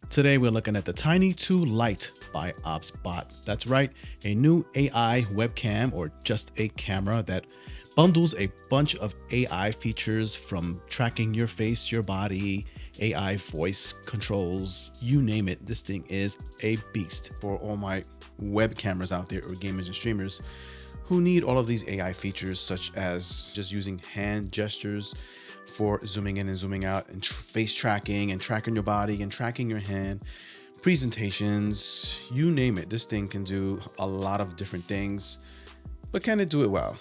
Today we're looking at the Tiny 2 Lite by Obsbot. That's right, a new AI webcam or just a camera that bundles a bunch of AI features from tracking your face, your body, AI voice controls, you name it. This thing is a beast for all my web cameras out there or gamers and streamers who need all of these AI features, such as just using hand gestures for zooming in and zooming out, and face tracking and tracking your body and tracking your hand, presentations, you name it. This thing can do a lot of different things, but can it do it well?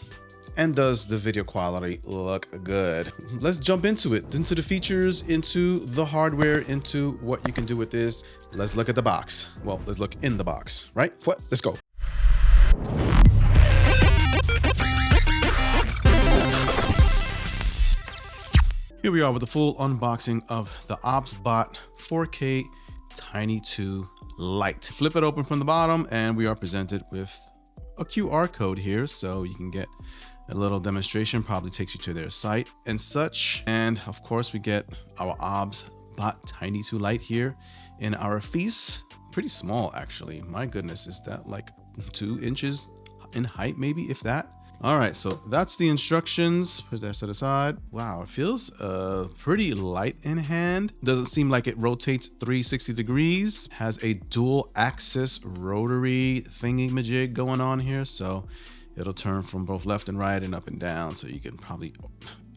And does the video quality look good? Let's jump into it, into the features, into the hardware, into what you can do with this. Let's look at the box. Well, let's look in the box, right? What? Let's go. Here we are with the full unboxing of the Obsbot 4K Tiny 2 Lite. Flip it open from the bottom and we are presented with a QR code here, so you can get a little demonstration, probably takes you to their site and such. And of course we get our Obsbot Tiny 2 Lite here in our face. Pretty small actually. My goodness, is that like 2 inches in height, maybe, if that? All right, so that's the instructions. Put that set aside. Wow, it feels pretty light in hand. Doesn't seem like it rotates 360 degrees. Has a dual axis rotary thingy-majig going on here, so it'll turn from both left and right and up and down, so you can probably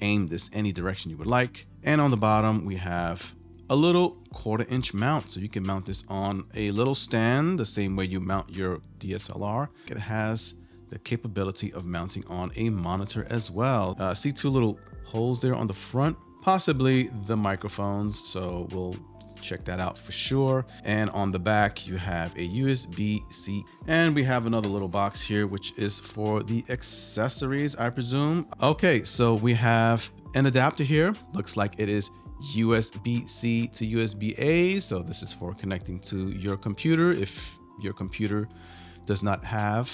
aim this any direction you would like. And on the bottom, we have a little 1/4 inch mount, so you can mount this on a little stand the same way you mount your DSLR. It has the capability of mounting on a monitor as well. See 2 little holes there on the front, possibly the microphones, so we'll check that out for sure. And on the back you have a USB-C, and we have another little box here which is for the accessories, I presume. Okay, so we have an adapter here. Looks like it is USB-C to USB-A, so this is for connecting to your computer if your computer does not have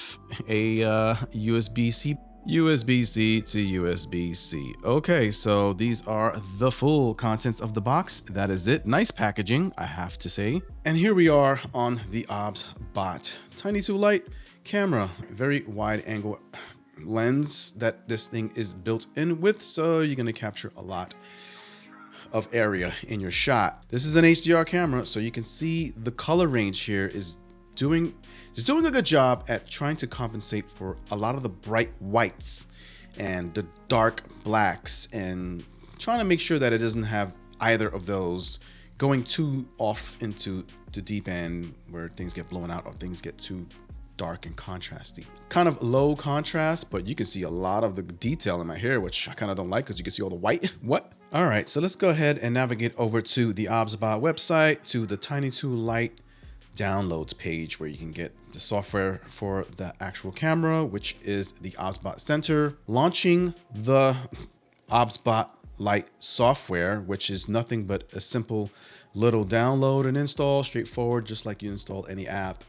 a USB-C to USB-C. Okay, so these are the full contents of the box. That is it. Nice packaging, I have to say. And here we are on the Obsbot Tiny 2 Lite camera. Very wide angle lens that this thing is built in with, so you're gonna capture a lot of area in your shot. This is an HDR camera, so you can see the color range here is doing a good job at trying to compensate for a lot of the bright whites and the dark blacks, and trying to make sure that it doesn't have either of those going too off into the deep end where things get blown out or things get too dark and contrasty. Kind of low contrast, but you can see a lot of the detail in my hair, which I kind of don't like because you can see all the white. What? All right, so let's go ahead and navigate over to the Obsbot website, to the Tiny 2 Lite downloads page, where you can get the software for the actual camera, which is the Obsbot Center. Launching the Obsbot Lite software, which is nothing but a simple little download and install, straightforward, just like you install any app.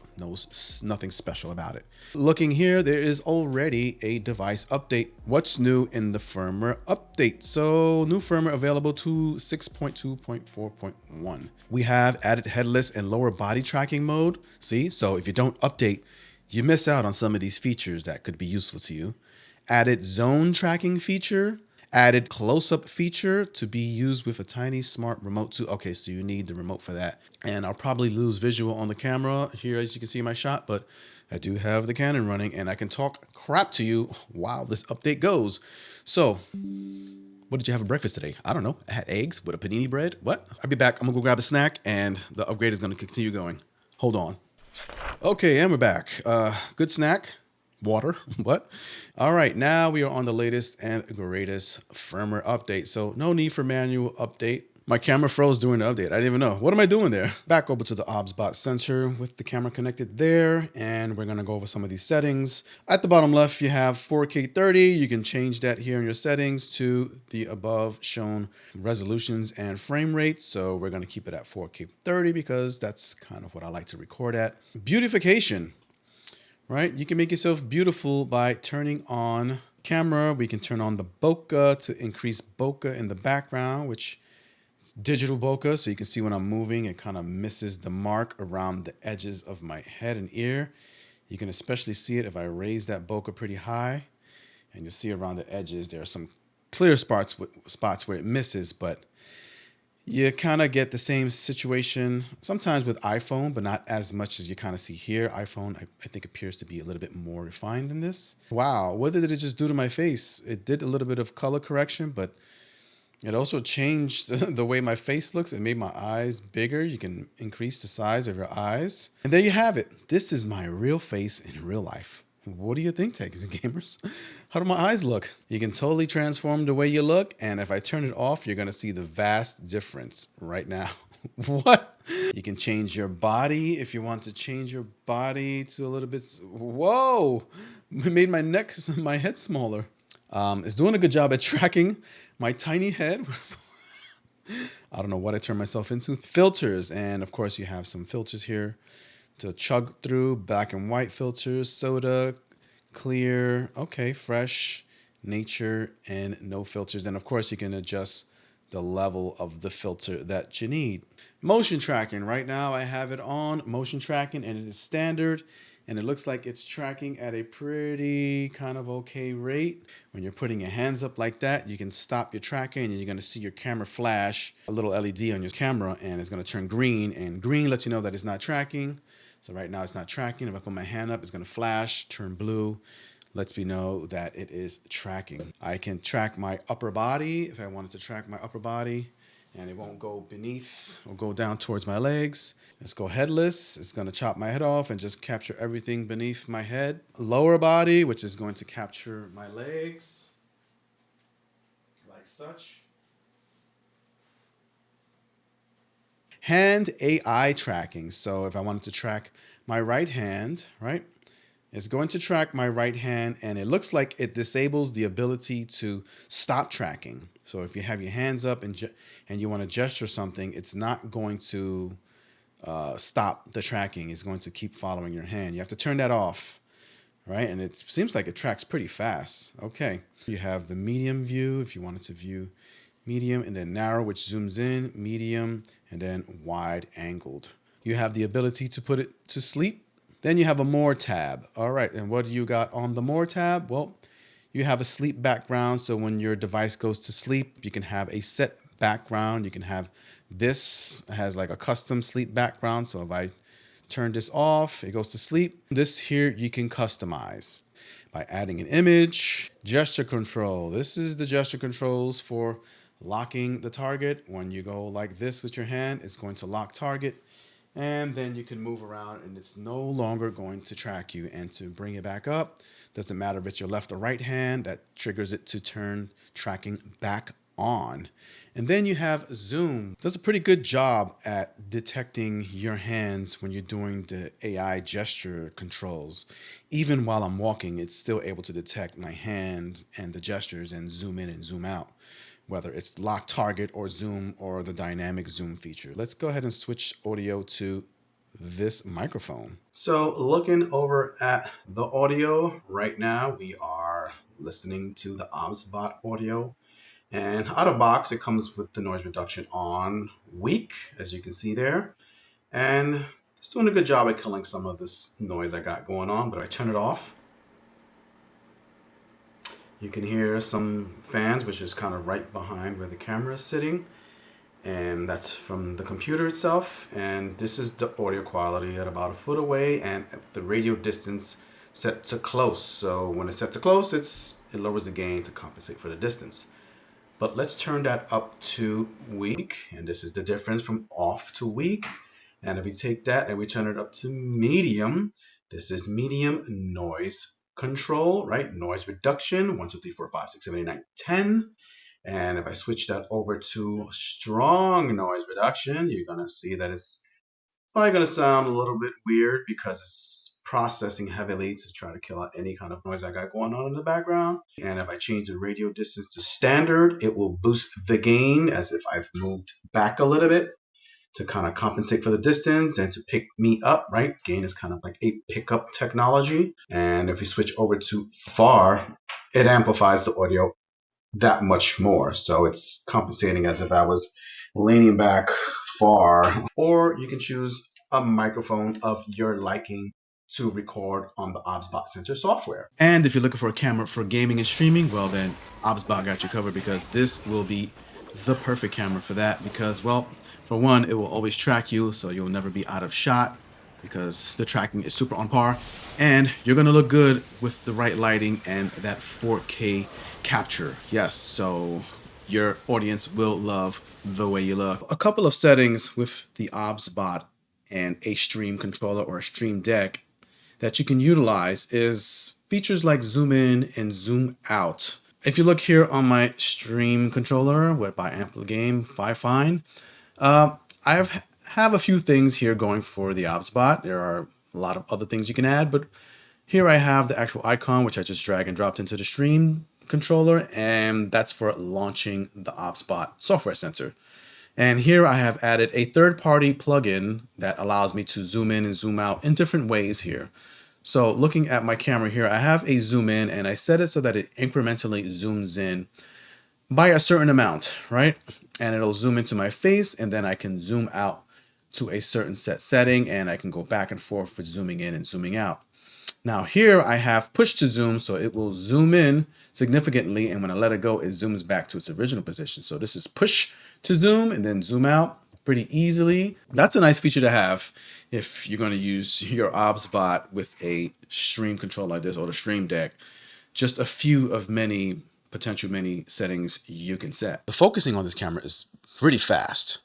Nothing special about it. Looking here, there is already a device update. What's new in the firmware update? So new firmware available to 6.2.4.1. We have added headless and lower body tracking mode. See, so if you don't update, you miss out on some of these features that could be useful to you. Added zone tracking feature. Added close-up feature to be used with a tiny smart remote too. Okay, so you need the remote for that. And I'll probably lose visual on the camera here, as you can see in my shot, but I do have the Canon running and I can talk crap to you while this update goes. So, what did you have for breakfast today? I don't know. I had eggs with a panini bread. What? I'll be back. I'm gonna go grab a snack and the upgrade is gonna continue going. Hold on. Okay, and we're back. Good snack. Water. What? All right, now we are on the latest and greatest firmware update. So no need for manual update. My camera froze during the update. I didn't even know. What am I doing there? Back over to the Obsbot Center with the camera connected there. And we're gonna go over some of these settings. At the bottom left, you have 4K 30. You can change that here in your settings to the above shown resolutions and frame rates. So we're gonna keep it at 4K 30 because that's kind of what I like to record at. Beautification. Right? You can make yourself beautiful by turning on camera. We can turn on the bokeh to increase bokeh in the background, which It's digital bokeh, so you can see when I'm moving, it kind of misses the mark around the edges of my head and ear. You can especially see it if I raise that bokeh pretty high, and you'll see around the edges there are some clear spots where it misses, but you kind of get the same situation sometimes with iPhone, but not as much as you kind of see here. iPhone, I think, appears to be a little bit more refined than this. Wow, what did it just do to my face? It did a little bit of color correction, but it also changed the way my face looks. It made my eyes bigger. You can increase the size of your eyes. And there you have it. This is my real face in real life. What do you think, techs and gamers? How do my eyes look? You can totally transform the way you look. And if I turn it off, you're going to see the vast difference right now. What? You can change your body if you want to change your body to a little bit. Whoa! It made my head smaller. It's doing a good job at tracking my tiny head. I don't know what I turned myself into. Filters, and of course you have some filters here to chug through. Black and white filters, soda, clear, okay, fresh, nature, and no filters. And of course you can adjust the level of the filter that you need. Motion tracking, right now I have it on motion tracking, and it is standard. And it looks like it's tracking at a pretty kind of okay rate. When you're putting your hands up like that, you can stop your tracking and you're gonna see your camera flash a little LED on your camera, and it's gonna turn green, and green lets you know that it's not tracking. So right now it's not tracking. If I put my hand up, it's gonna flash, turn blue, lets me know that it is tracking. I can track my upper body if I wanted to track my upper body, and it won't go beneath or go down towards my legs. Let's go headless. It's going to chop my head off and just capture everything beneath my head. Lower body, which is going to capture my legs like such. Hand AI tracking. So if I wanted to track my right hand, right? It's going to track my right hand, and it looks like it disables the ability to stop tracking. So if you have your hands up and you want to gesture something, it's not going to stop the tracking. It's going to keep following your hand. You have to turn that off, right? And it seems like it tracks pretty fast. Okay. You have the medium view if you wanted to view medium, and then narrow, which zooms in, medium, and then wide angled. You have the ability to put it to sleep. Then you have a more tab. All right, and what do you got on the more tab? Well, you have a sleep background. So when your device goes to sleep, you can have a set background. You can have this has like a custom sleep background. So if I turn this off, it goes to sleep. This here you can customize by adding an image. Gesture control. This is the gesture controls for locking the target. When you go like this with your hand, it's going to lock target. And then you can move around and it's no longer going to track you. And to bring it back up, doesn't matter if it's your left or right hand, that triggers it to turn tracking back on. And then you have zoom. Does a pretty good job at detecting your hands when you're doing the AI gesture controls. Even while I'm walking, it's still able to detect my hand and the gestures and zoom in and zoom out, whether it's lock target or zoom or the dynamic zoom feature. Let's go ahead and switch audio to this microphone. So looking over at the audio right now, we are listening to the Obsbot audio. And out of box, it comes with the noise reduction on weak, as you can see there. And it's doing a good job at killing some of this noise I got going on, but I turn it off. You can hear some fans, which is kind of right behind where the camera is sitting. And that's from the computer itself. And this is the audio quality at about a foot away, and at the radio distance set to close. So when it's set to close, it lowers the gain to compensate for the distance. But let's turn that up to weak. And this is the difference from off to weak. And if we take that and we turn it up to medium, this is medium noise control, right? Noise reduction, 1, 2, 3, 4, 5, 6, 7, 8, 9, 10. And if I switch that over to strong noise reduction, you're going to see that it's probably going to sound a little bit weird because it's processing heavily to try to kill out any kind of noise I got going on in the background. And if I change the radio distance to standard, it will boost the gain as if I've moved back a little bit to kind of compensate for the distance and to pick me up, right? Gain is kind of like a pickup technology. And if you switch over to far, it amplifies the audio that much more. So it's compensating as if I was leaning back far, or you can choose a microphone of your liking to record on the Obsbot Center software. And if you're looking for a camera for gaming and streaming, well then Obsbot got you covered, because this will be the perfect camera for that, because, well, for one, it will always track you, so you'll never be out of shot because the tracking is super on par, and you're gonna look good with the right lighting and that 4K capture. Yes, so your audience will love the way you look. A couple of settings with the Obsbot and a stream controller or a stream deck that you can utilize is features like zoom in and zoom out. If you look here on my stream controller by Amplify 5Fine, I have a few things here going for the Obsbot. There are a lot of other things you can add, but here I have the actual icon, which I just drag and dropped into the stream controller, and that's for launching the Obsbot Software Center. And here I have added a third-party plugin that allows me to zoom in and zoom out in different ways here. So looking at my camera here, I have a zoom in, and I set it so that it incrementally zooms in by a certain amount, right? And it'll zoom into my face, and then I can zoom out to a certain set setting, and I can go back and forth with zooming in and zooming out. Now here I have push to zoom, so it will zoom in significantly, and when I let it go, it zooms back to its original position. So this is push to zoom and then zoom out pretty easily. That's a nice feature to have if you're going to use your Obsbot with a stream controller like this or the Stream Deck. Just a few of many potential settings you can set. The focusing on this camera is pretty fast.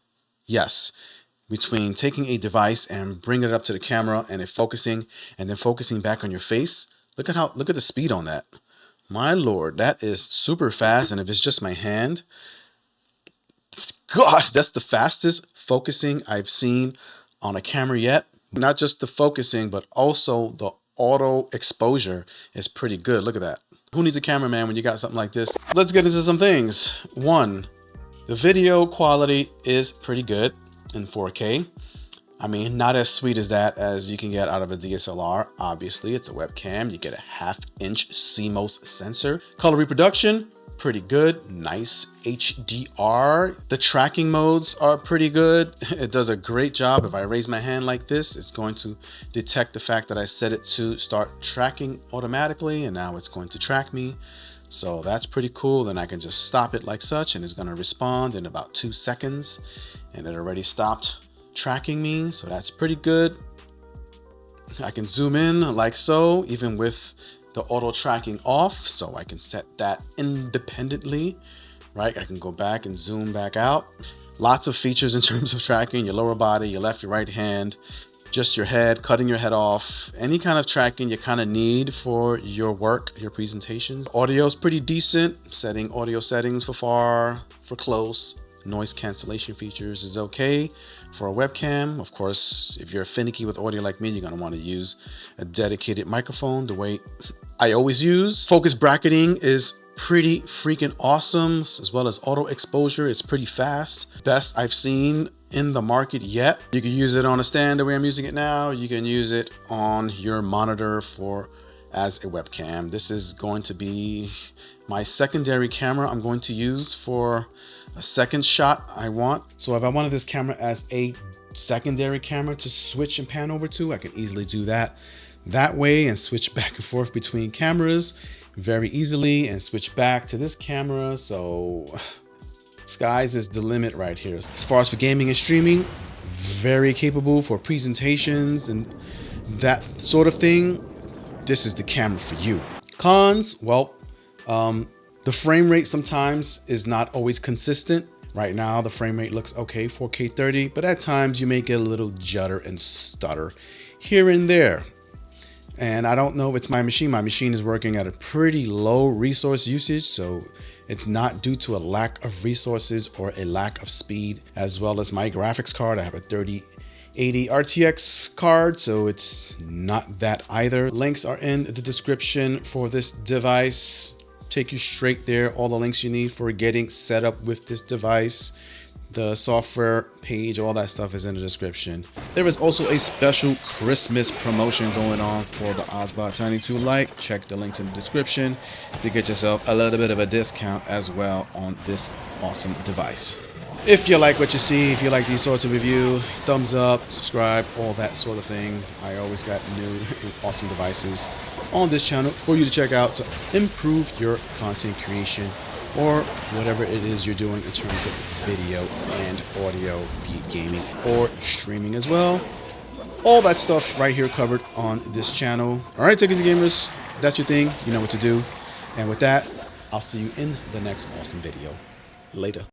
Yes. Between taking a device and bringing it up to the camera and it focusing and then focusing back on your face. Look at the speed on that. My Lord, that is super fast. And if it's just my hand, God, that's the fastest focusing I've seen on a camera yet. Not just the focusing, but also the auto exposure is pretty good. Look at that. Who needs a cameraman when you got something like this? Let's get into some things. One, the video quality is pretty good in 4K. I mean, not as sweet as that as you can get out of a DSLR. Obviously, it's a webcam. You get a 1/2-inch CMOS sensor. Color reproduction, pretty good. Nice HDR. The tracking modes are pretty good. It does a great job. If I raise my hand like this, it's going to detect the fact that I set it to start tracking automatically, and now it's going to track me. So that's pretty cool. Then I can just stop it like such, and it's going to respond in about 2 seconds. And it already stopped tracking me. So that's pretty good. I can zoom in like so, even with the auto tracking off. So I can set that independently, right? I can go back and zoom back out. Lots of features in terms of tracking your lower body, your left, your right hand, just your head, cutting your head off, any kind of tracking you kind of need for your work, your presentations. Audio is pretty decent. Setting audio settings for far, for close. Noise cancellation features is okay for a webcam. Of course, if you're finicky with audio like me, you're going to want to use a dedicated microphone the way I always use. Focus bracketing is pretty freaking awesome, as well as auto exposure. It's pretty fast. Best I've seen in the market yet. You can use it on a stand the way I'm using it now. You can use it on your monitor as a webcam. This is going to be my secondary camera I'm going to use for a second shot I want. So if I wanted this camera as a secondary camera to switch and pan over to, I can easily do that way and switch back and forth between cameras very easily and switch back to this camera. So skies is the limit right here. As far as for gaming and streaming, very capable for presentations and that sort of thing. This is the camera for you. Cons, well, the frame rate sometimes is not always consistent. Right now, the frame rate looks okay, 4K 30, but at times you may get a little judder and stutter here and there. And I don't know if it's my machine. My machine is working at a pretty low resource usage, so it's not due to a lack of resources or a lack of speed, as well as my graphics card. I have a 3080 RTX card, so it's not that either. Links are in the description for this device. Take you straight there. All the links you need for getting set up with this device. The software page, all that stuff is in the description. There is also a special Christmas promotion going on for the Obsbot Tiny 2 Lite. Check the links in the description to get yourself a little bit of a discount as well on this awesome device. If you like what you see, if you like these sorts of review, thumbs up, subscribe, all that sort of thing. I always got new and awesome devices on this channel for you to check out to improve your content creation or whatever it is you're doing in terms of video and audio, be it gaming or streaming as well. All that stuff right here covered on this channel. All right, Techies and Gamers, that's your thing. You know what to do. And with that, I'll see you in the next awesome video. Later.